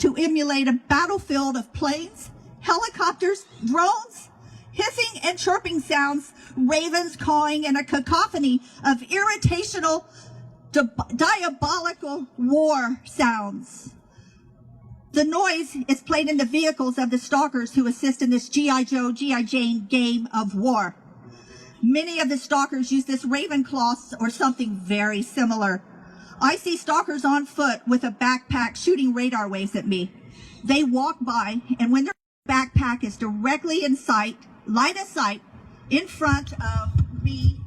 to emulate a battlefield of planes, helicopters, drones, hissing and chirping sounds, ravens cawing, and a cacophony of irritational, diabolical war sounds. The noise is played in the vehicles of the stalkers who assist in this G.I. Joe, G.I. Jane game of war. Many of the stalkers use this Ravenclaw or something very similar. I see stalkers on foot with a backpack shooting radar waves at me. They walk by, and when their backpack is directly in sight, line of sight, in front of me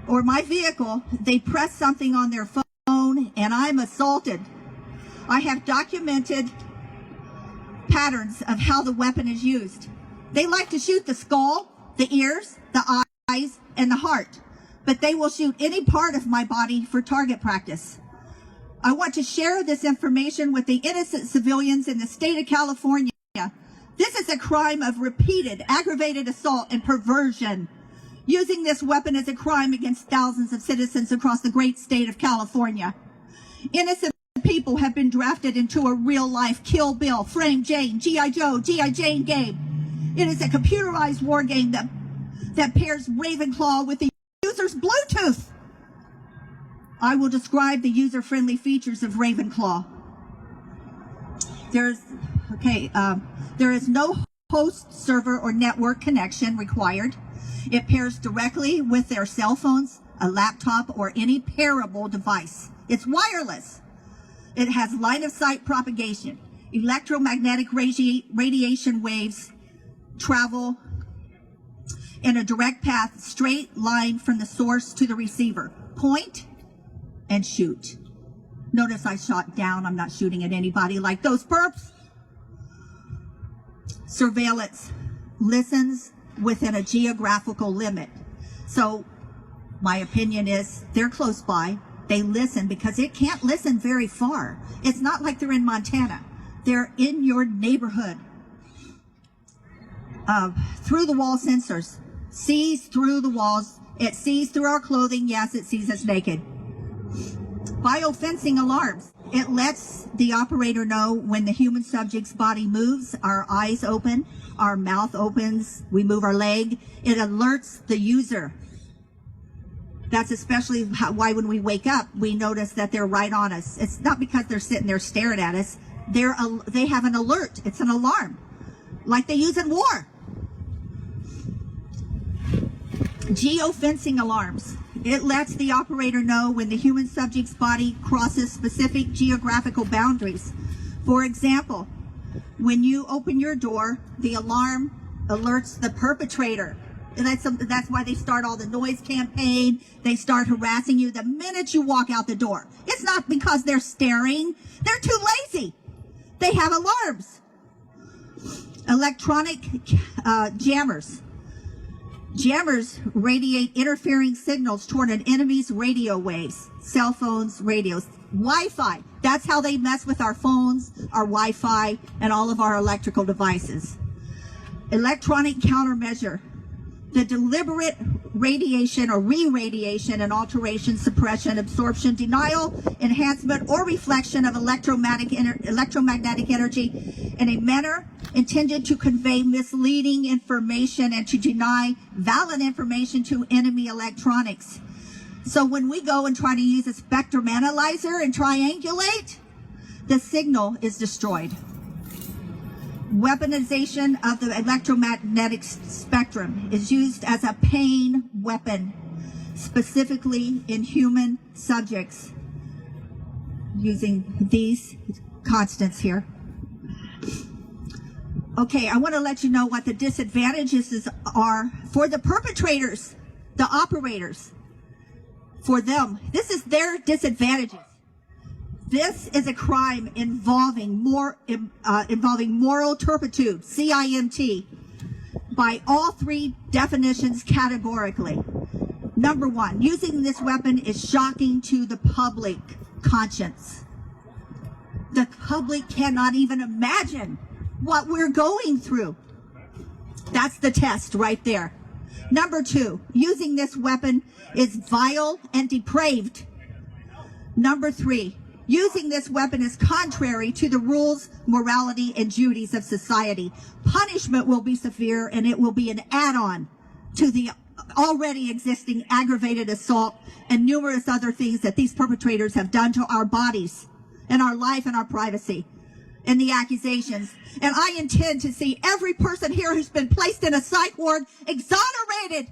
or my vehicle, they press something on their phone, and I'm assaulted. I have documented patterns of how the weapon is used. They like to shoot the skull, the ears, the eyes, and the heart, but they will shoot any part of my body for target practice. I want to share this information with the innocent civilians in the state of California. This is a crime of repeated, aggravated assault and perversion. Using this weapon is a crime against thousands of citizens across the great state of California. Innocent people have been drafted into a real-life Kill Bill, Frame Jane, G.I. Joe, G.I. Jane game. It is a computerized war game that pairs Ravenclaw with the user's Bluetooth. I will describe the user-friendly features of Ravenclaw. There is no host, server, or network connection required. It pairs directly with their cell phones, a laptop, or any pairable device. It's wireless. It has line-of-sight propagation. Electromagnetic radiation waves travel in a direct path, straight line from the source to the receiver. Point and shoot. Notice I shot down. I'm not shooting at anybody like those perps. Surveillance listens within a geographical limit. So my opinion is they're close by. They listen because it can't listen very far. It's not like they're in Montana. They're in your neighborhood. Through the wall sensors. Sees through the walls. It sees through our clothing. Yes, it sees us naked. Biofencing alarms. It lets the operator know when the human subject's body moves, our eyes open, our mouth opens, we move our leg. It alerts the user. That's especially why when we wake up, we notice that they're right on us. It's not because they're sitting there staring at us. They have an alert. It's an alarm, like they use in war. Geofencing alarms. It lets the operator know when the human subject's body crosses specific geographical boundaries. For example, when you open your door, the alarm alerts the perpetrator. And that's why they start all the noise campaign. They start harassing you the minute you walk out the door. It's not because they're staring. They're too lazy. They have alarms. Electronic jammers. Jammers radiate interfering signals toward an enemy's radio waves, cell phones, radios. Wi-Fi, that's how they mess with our phones, our Wi-Fi, and all of our electrical devices. Electronic countermeasure. The deliberate radiation or re-radiation and alteration, suppression, absorption, denial, enhancement, or reflection of electromagnetic energy in a manner intended to convey misleading information and to deny valid information to enemy electronics. So when we go and try to use a spectrum analyzer and triangulate, the signal is destroyed. Weaponization of the electromagnetic spectrum is used as a pain weapon, specifically in human subjects, using these constants here. Okay, I want to let you know what the disadvantages are for the perpetrators, the operators. For them, this is their disadvantages. This is a crime involving moral turpitude, CIMT, by all three definitions categorically. Number one, using this weapon is shocking to the public conscience. The public cannot even imagine what we're going through. That's the test right there. Number two, using this weapon is vile and depraved. Number three, Using this weapon is contrary to the rules, morality, and duties of society. Punishment will be severe, and it will be an add-on to the already existing aggravated assault and numerous other things that these perpetrators have done to our bodies and our life and our privacy, and the accusations. And I intend to see every person here who's been placed in a psych ward exonerated.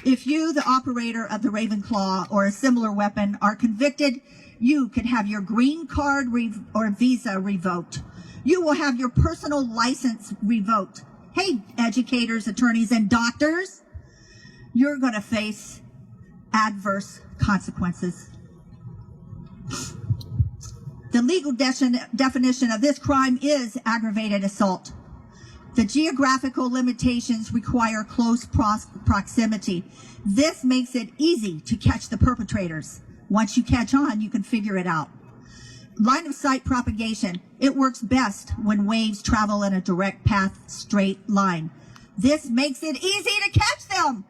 If you, the operator of the Ravenclaw or a similar weapon, are convicted, you could have your green card or visa revoked. You will have your personal license revoked. Hey, educators, attorneys, and doctors, you're going to face adverse consequences. The legal definition of this crime is aggravated assault. The geographical limitations require close proximity. This makes it easy to catch the perpetrators. Once you catch on, you can figure it out. Line of sight propagation. It works best when waves travel in a direct path, straight line. This makes it easy to catch them.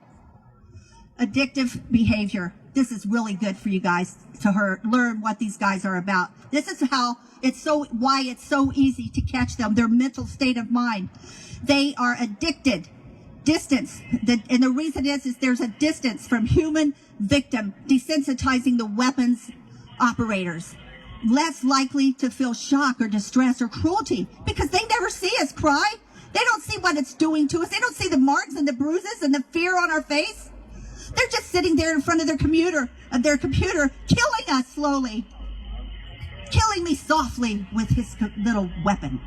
Addictive behavior. This is really good for you guys to learn what these guys are about. This is why it's so easy to catch them. Their mental state of mind. They are addicted. Distance. And the reason is there's a distance from human victim, desensitizing the weapons operators. Less likely to feel shock or distress or cruelty because they never see us cry. They don't see what it's doing to us. They don't see the marks and the bruises and the fear on our face. They're just sitting there in front of their computer, killing us slowly, killing me softly with his little weapon.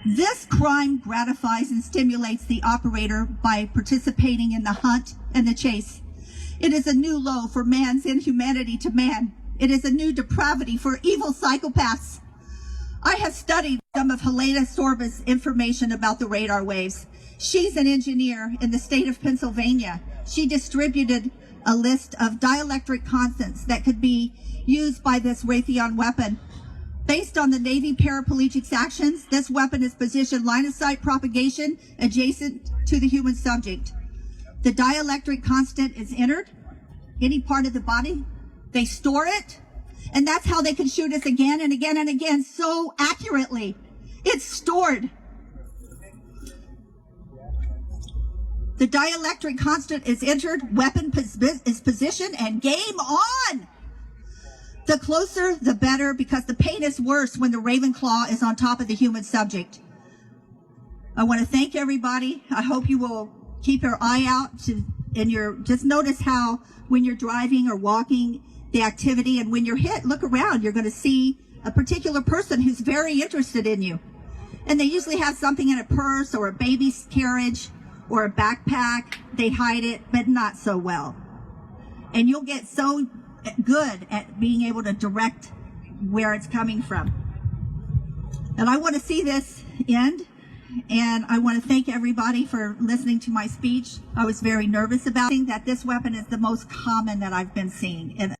This crime gratifies and stimulates the operator by participating in the hunt and the chase. It is a new low for man's inhumanity to man. It is a new depravity for evil psychopaths. I have studied some of Helena Sorba's information about the radar waves. She's an engineer in the state of Pennsylvania. She distributed a list of dielectric constants that could be used by this Raytheon weapon. Based on the Navy paraplegic's actions, this weapon is positioned line of sight propagation adjacent to the human subject. The dielectric constant is entered, any part of the body. They store it, and that's how they can shoot us again and again and again so accurately. It's stored. The dielectric constant is entered, weapon is positioned, and game on. The closer, the better, because the pain is worse when the Ravenclaw is on top of the human subject. I want to thank everybody. I hope you will keep your eye out just notice how when you're driving or walking, the activity, and when you're hit, look around. You're going to see a particular person who's very interested in you. And they usually have something in a purse or a baby's carriage or a backpack. They hide it, but not so well. And you'll get so good at being able to direct where it's coming from. And I want to see this end, and I want to thank everybody for listening to my speech. I was very nervous about it, that this weapon is the most common that I've been seeing. And